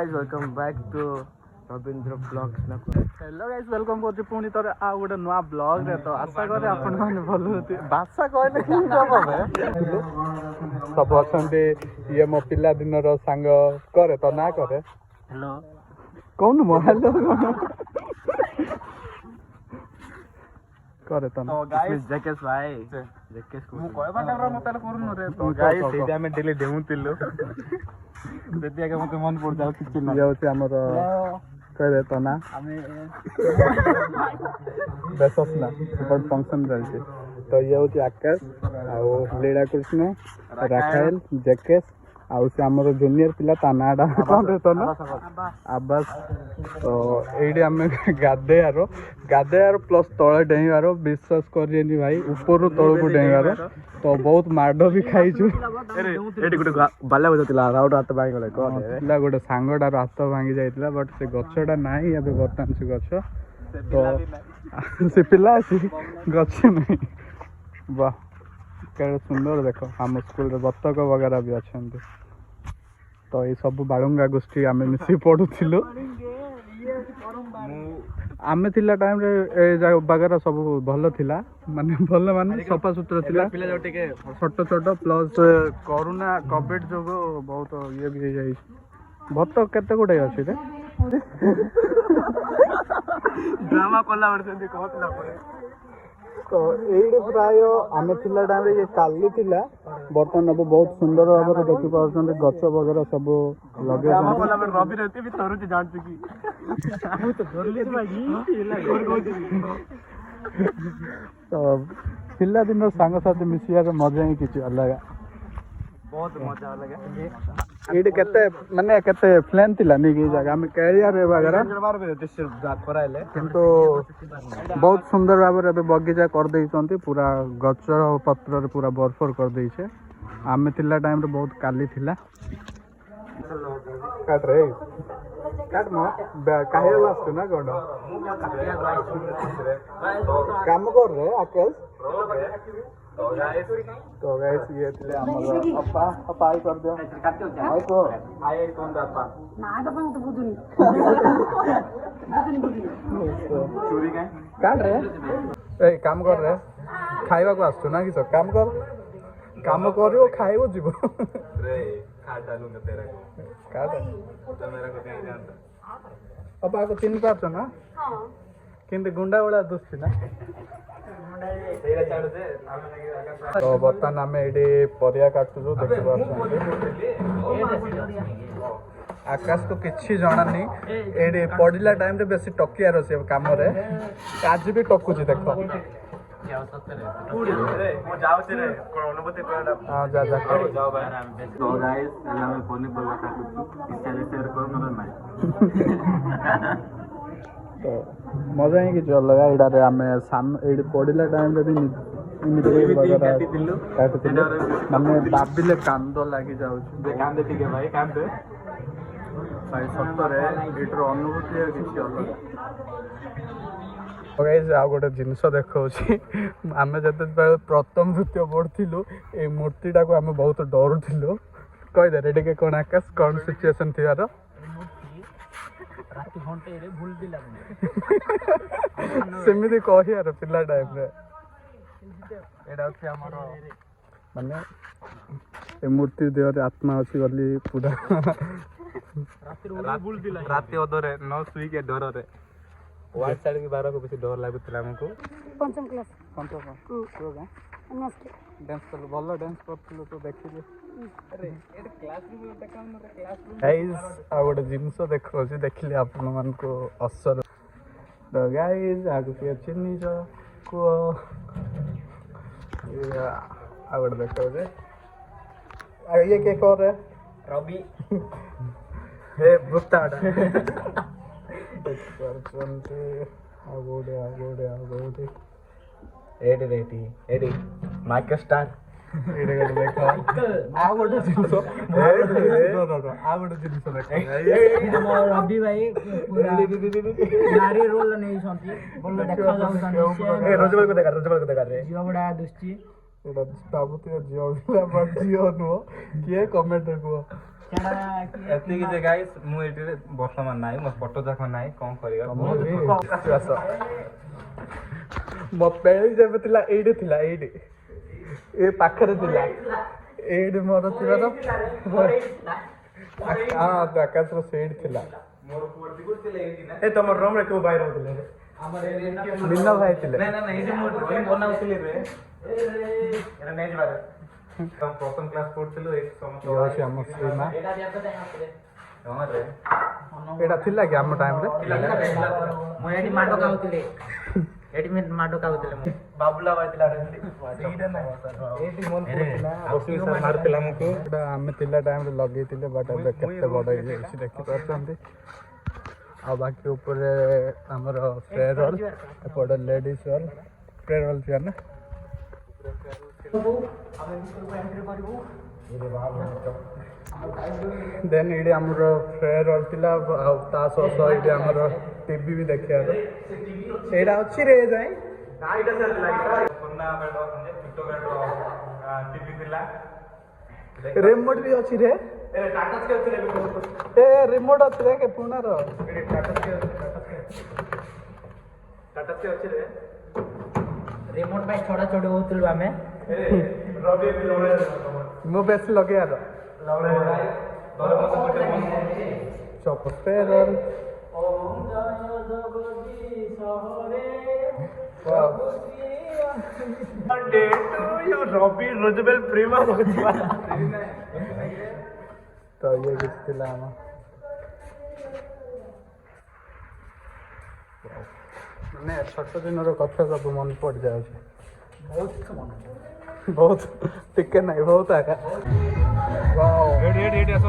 guys, welcome back to Ravindra Vlogs na hello guys welcome करछि पुनी तरे आ गोटे नुआ ब्लॉग रे तो आशा करे आपण माने भलो होती भाषा कहले कि जब सब अछंती ये मो पिला दिन रो संग करे तो ना करे hello कोन मो हेलो करे तो so guys Jacques bhai Jacques को मु कहबा टाइम रो मते करूनु रे तो guys सेटा में डेली देउतिलु बेतिया के मते मन पड़ जाउ किछ न ये होती हमर करे तो ना बेसस ना सुपर फंक्शन रहছে तो ये होती आकाश आउ लीला कृष्ण राखाएल जैकेस आउ से हमर जूनियर पिला ता नाडा कोन रहतो ना आबास तो एडी हमें गादेयारो प्लस तळे डेइवारो विश्वास करियनी भाई ऊपर तळ को डेइवारो तो बहुत माडो भी खाइछु एडी गुटे बाला बजतिला राउट हाथ बाई गले को पिला गोटे सांगडार हाथ भांगी जाइतिला बट से गछडा नाही अबे बर्तन से गछ तो से पिला से गछ नहीं वाह केड़े सुंदर देखो हम स्कूल रे बत्तक वगैरह भी अछंती तो ये सब बाळुंगा गोष्ठी आमे मिसी पढुथिलु आमे थिला टाइम रे ए वगैरह सब भलो थिला माने भलो माने सफा सुतरा थिला पिला जो टिके छोट छोट प्लस कोरोना कोविड जो बहुत ये भी जाई बत्तक केते गुडे अछि रे ड्रामा कोला वर्षन कहतला परे तो एइडे प्राय आमे थिला टाइम रे ये काली थिला बर्तन अब बहुत सुंदर भाव रे देखि पाउछन गछ वगैरह सब लगे ड्रामा कोला में रवि रहते भी तोरु जान चुकी मु तो धरले भाई एला तो पिला दिन संग साथ मिसिया मजा ही किछ अलग बहुत मजा लगे एइडे केते माने केते प्लान थिला नि की जगह में कैरियर रे वगैरह बार भी दृश्य कराइले किंतु बहुत सुंदर भाव रे बगीचा कर देइछंती पूरा गछ पत्र रे पूरा बरफर कर देइछे आमे थिला टाइम रे बहुत काली थिला काट रे काट म काहे लास्ट ना गोड काम कर रे आकाश तो गाइस ये थे हमर अपा आई कर दियो आई को आए कौन दापा ना तो पण तो बुदुनी चोरी काय काट रे ए काम कर रे खाइबा को आछो ना किछ काम करियो खाइबो जीवो रे खा डालूंगा तेरा को काट तो मेरा को नहीं जानता अपा को चिन्ह पाछो ना हां किंतु गुंडा वाला दुष्टी ना तेरा चाड़ दे नाम नहीं तो बर्तन आम ये परिया काटुଛୁ देखिए आकाश को किसी जनानी ये पढ़ला टाइम रे बेसी टकिया रही कम आज भी टकुची देख हाँ जा जा तो गाइस हमें फोन पर लगा कुछ शेयर करो ना तो मजा ही किसी अलग एडारे आम ये पढ़ला टाइम रे भी माने भाविले कांद लगी जाऊँ कांदे ठीक है भाई कांदे भाई सतरे एटर अनुभूति किसी अलग गाइस आ गोटे जिनस देखौछि आमे जते प्रथम द्वितीय पढ़थिलु ए मूर्तिटा को आमे बहुत डरुथिलु कहि दे रेडी के कोन आकाश कोन सिचुएशन थियार राती घंटे रे भूल दिला सेमिति कहि यार पिला टाइम रे एडा अछि हमर माने ए मूर्ति देहरे आत्मा अछि गली पूरा राती ओदरे न सुई के डर रे वाइट साइड के 12 को बेसी डर लागुतला हमको पंचम क्लास तो गा नमस्ते डांस कर भलो डांस करथिलो तो देखिले अरे एड क्लासरूम देखा न क्लासरूम गाइस आ गोटे जिनस देखौछि देखिले आपन मन को असर तो गाइस आगु के चिन्नी जो को आ गोटे देखौछि आ ये के कर रे रवि ए भुक्ताडा परचंते आगोडे एडी माइक स्टार एडे गड देखो आ गोटे जिंस आ गोटे जिंस देखो रवि भाई पूरा नारी रोल नहीं संती बोल देखा जाऊ संती ए रोजबल को देखा रे जीव बड़ा दुष्टी ଏଇଟା ଭାବୁଥିବ ଝିଅ ପିଲା ବଟ୍ ଝିଅ ନୁହଁ କିଏ କମେଣ୍ଟରେ କୁହ। ଏତିକି ଯେ ଗାଇସ୍ ମୁଁ ଏଠି ବର୍ତ୍ତମାନ ନାହିଁ ମୋ ଫଟୋ ଯାକ ନାହିଁ କଣ କରିବା ମୋ ପେଳି ଯେବେ ଥିଲା ଏଇଠି ଥିଲା ଏଇଠି ଏ ପାଖରେ ଥିଲା ଏଇଠି ମୋର ଥିବାର ଆକାଶର ସେଇଠି ଥିଲା। ଏ ତମ ରୁମ୍ ରେ କୋଉ ଭାଇ ରହୁଥିଲେ? ନିନ ଭାଇ ଥିଲେ। ପ୍ରଥମ କ୍ଲାସ ପଢୁଥିଲୁ ହଉଛି ଆମ ଶ୍ରୀମା। ଏଇଟା ଥିଲା କି ଆମ ଟାଇମରେ? ମୁଁ ଏଠି ମାଡ ଖାଉଥିଲି ଏଠି ମାଡ ଖାଉଥିଲେ ମୁଁ ବାବୁଲା ଭାଇ ଥିଲା ମାରୁଥିଲା ଆମକୁ। ଏଇଟା ଆମେ ଥିଲା ଟାଇମରେ ଲଗେଇଥିଲେ ବଟ୍ ଏବେ କେତେ ବଡ଼ ହେଇଯାଇଛି ଦେଖିପାରୁଛନ୍ତି। ଆଉ ବାକି ଉପରେ ଆମର ସ୍ପ୍ରେ ରୋଲ୍ ଏପଟେ ଲେଡିଜ୍ ରୋଲ୍ ସ୍ପ୍ରେ ରୋଲ୍ ଥିଲା ନା ଦେନ୍ ଏଇଠି ଆମର ସ୍ପ୍ରେ ରୋଲ୍ ଥିଲା ଆଉ ତା ସହ ଏଇଠି ଆମର ଟିଭି ବି ଦେଖିବାର ଏଇଟା ଅଛି ରେ ଯାଇ ରିମୋଟ୍ ବି ଅଛି ରେ ଏ ରିମୋଟ୍ ଅଛି ରେ ପୁଣାର ରିମୋଟ ପାଇଁ ଛଡ଼ା ଛଡ଼ି ହଉଥିଲୁ ଆମେ ମୁଁ ବେଶୀ ଲଗେଇବାର ଚପସ୍ପେର ରବି ରୋଜବେଲ ପ୍ରେମ ତ ଇଏ କିଛି ଥିଲା ଆମ ମାନେ ଛୋଟ ଦିନର କଥା ସବୁ ମନେ ପଡ଼ିଯାଉଛି ବହୁତ ଟିକେ ନାହିଁ ବହୁତ ଆକା ଏଇଠି ଆସ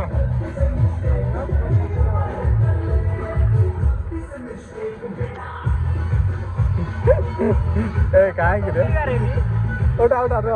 ଏ କାହିଁକି ରେ ଓଟା ର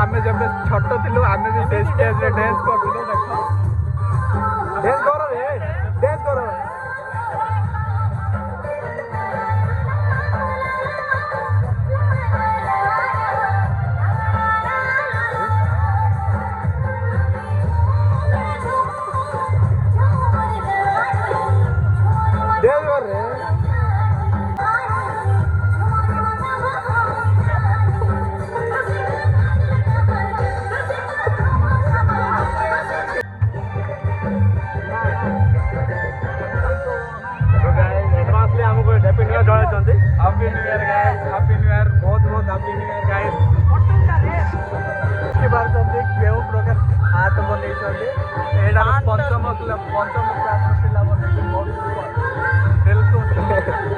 ଆମେ ଯେବେ ଛୋଟ ଥିଲୁ ଆମେ ବି ସେ ଷ୍ଟେଜରେ ଡ୍ୟାନ୍ସ କରୁଥିଲୁ ଦେଖ ଡ୍ୟାନ୍ସ କର ରେ ଡ୍ୟାନ୍ସ କର ଡ୍ୟାନ୍ସ କର ରେ ଜଣାଇଛନ୍ତି happy new year guys happy new year ବହୁତ ବହୁତ ହାପି ନ୍ୟୁ ଇୟର ଗାଇସ୍ ଦେଖିପାରୁଛନ୍ତି କେଉଁ ପ୍ରକାର ହାତ ବନେଇଛନ୍ତି ଏଇଟା ପଞ୍ଚମ କ୍ଲାସ ପିଲା ବନେଇଛନ୍ତି ବହୁତ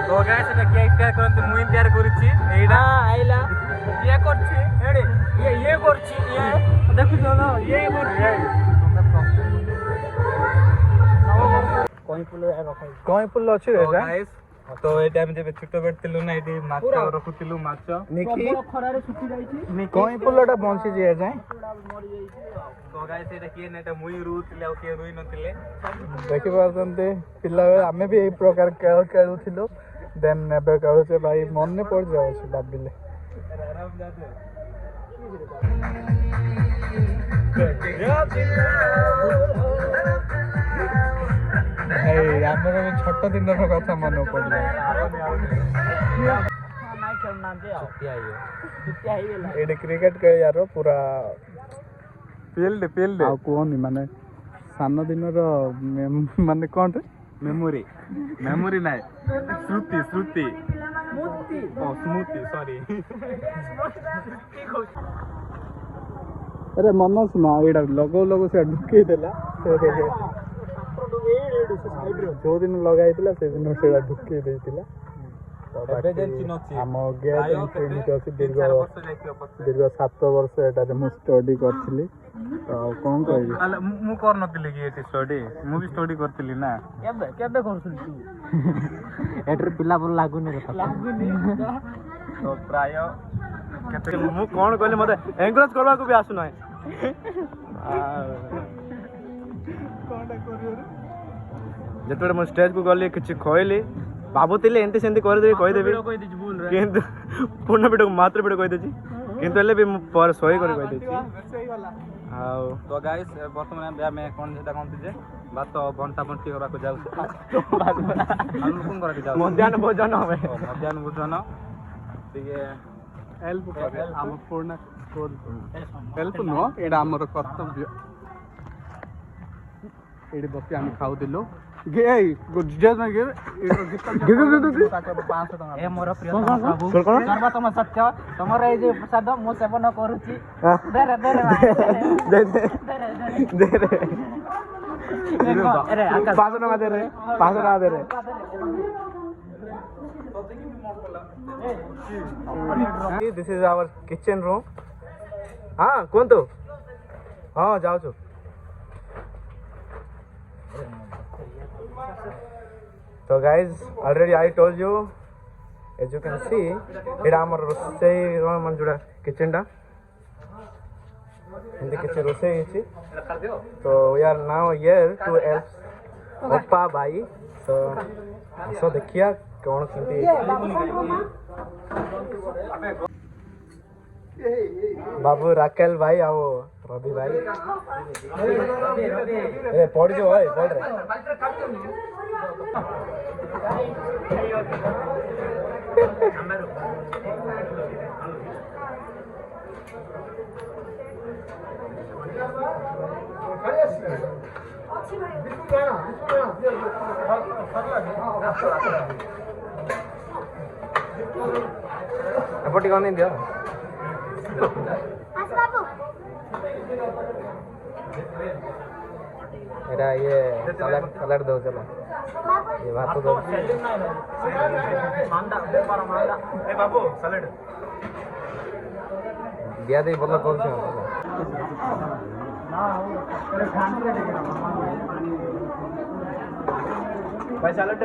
ତ ଗାଇସ୍ ଏଟା କେକ୍ ତିଆରି କରନ୍ତି ମୁଇଁ ତିଆରି କରିଛି ଏଇଟା ଆଇଲା ଇଏ କରୁଛି ଏଡେ ଇଏ କରୁଛି ଇଏ ଦେଖୁଛ ନା ଇଏ କରୁଛି କଇଁ ଫୁଲ ଅଛି ରେ ଗାଇସ୍ তো এই টাইম যেবে ছোট বেট ଥିଲୁ ନା ଏଠି ମାଛ ରଖୁଥିଲୁ ମାଛ ଖରାରେ ଶୁଖି ଯାଇଛି କଇଁ ଫୁଲଟା ବଞ୍ଚି ଯିଏ ଯାଏ ତ ଗାଇସ୍ ଏଟା କିଏ ନା ଏଟା ମୁଇ ରୁଥିଲେ ଆଉ କିଏ ରୁଇ ନଥିଲେ ଦେଖିପାରୁଛନ୍ତି ପିଲାବେଳେ ଆମେ ବି ଏଇ ପ୍ରକାର ଖେଳ ଖେଳୁଥିଲୁ ଦେନ୍ ଏବେ ଖେଳୁଛେ ଭାଇ ମନେ ପଡ଼ିଯାଉଛି ଭାବିଲେ ଏଇ ଆମର ବି ଛୋଟ ଦିନର କଥା ମନେ ପଡ଼ିଲା ଏଇଠି କ୍ରିକେଟ ଖେଳିବାର ପୁରା ଫିଲ୍ଡ ଆଉ କୁହନି ମାନେ ସାନ ଦିନର ମାନେ କଣଟେ मेमोरी नाही स्मृती स्मृती सॉरी अरे मन सुना एटा लगो से ढुके देला जो दिन लगाई से दिन से ढुके देतिला आम गेट एमती अच्छी दीर्घ 7 वर्ष एटारे मु स्टडी करथिली तो कौन कहबी मु कर नथिली कि एटी स्टडी मु भी स्टडी करथिली ना केबे करथुली तू एटर पिला बोल लागुनी रे तो प्राय केते मु कोन कहले मते एंकरेज करबा को भी आसु नै जेतबे मु स्टेज को गली किछि खोइली भाबुतिले एंती सेंती कर देबी कहि देबी किंतु पूर्ण वीडियो मात्र वीडियो कहि देछि किंतु एले भी पर सही कर कहि देछि हाउ तो गाइस वर्तमान में कोन जेटा कोनति जे बात बंटा बंटी करबा को जाउ हम कोन करबी जाउ मध्याह्न भोजन हवे मध्याह्न भोजन तिगे हेल्प करे हम पूर्ण हेल्प नो एडा हमर कर्तव्य एडी बसी हम खाउ दिलो गे गुजरात में गे ए मोर प्रिय प्रभु सर्वतम सत्य तमर ए जे प्रसाद मो सेवन करूची दे रे अरे आकाश 500 टका दे रे 500 टका दे रे this is our kitchen room हां कोन तो हां जाओ छु तो guys already I told you as you can see एटा हमर रोसई मन जुड़ा किचन टा हिंदी किचन रोसई हिची तो we are now here to help ओप्पा भाई तो सो देखिया कौन किंती बाबू राकेल भाई आओ रवि भाई ए पड़ जो भाई पड़ रे एपटी कौन दियो एरा ये सलाड दो चलो ये भात दो ए बाबू सलाड दिया दे बोला कौन से भाई सलाड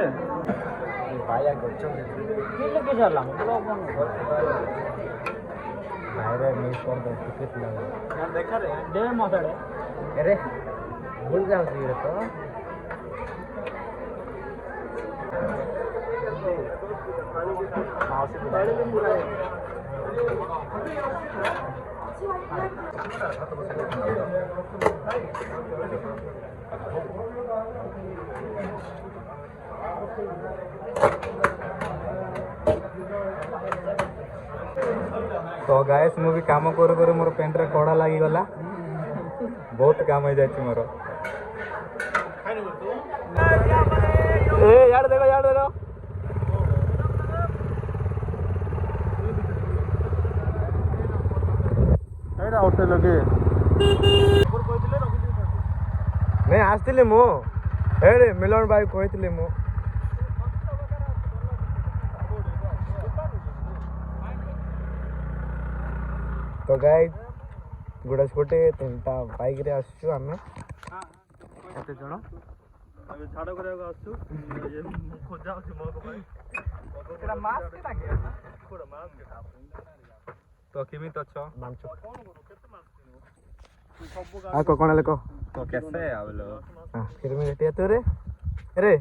भाया गोचो किलो के चला भाईरे मिस कर दो टिकट लगा यार देखा रे दे माताड़े अरे भूल जाओ रे तो तो गाइस मु भी काम करू करू मोर पेंट रे कड़ा लागी गला बहुत काम हो जाय मोर ए यार देखो एडा उठे लगे नहीं आस्तिले मो एडे मिलन भाई कहतिले मो तो गाइस गुड़ा छोटे तीनटा बाइक रे आसछु हमें केते जण अबे झाड़ करे आसछु ये खोजा अछि मोर को भाई ସେଟା ମାସ୍କ ଲାଗେ ତ କେମିତି ଅଛ ଆଉ କଣ ହେଲେ କହ ତ କେସେ ଆବଲ फिर मैं रेटिया तो रे अरे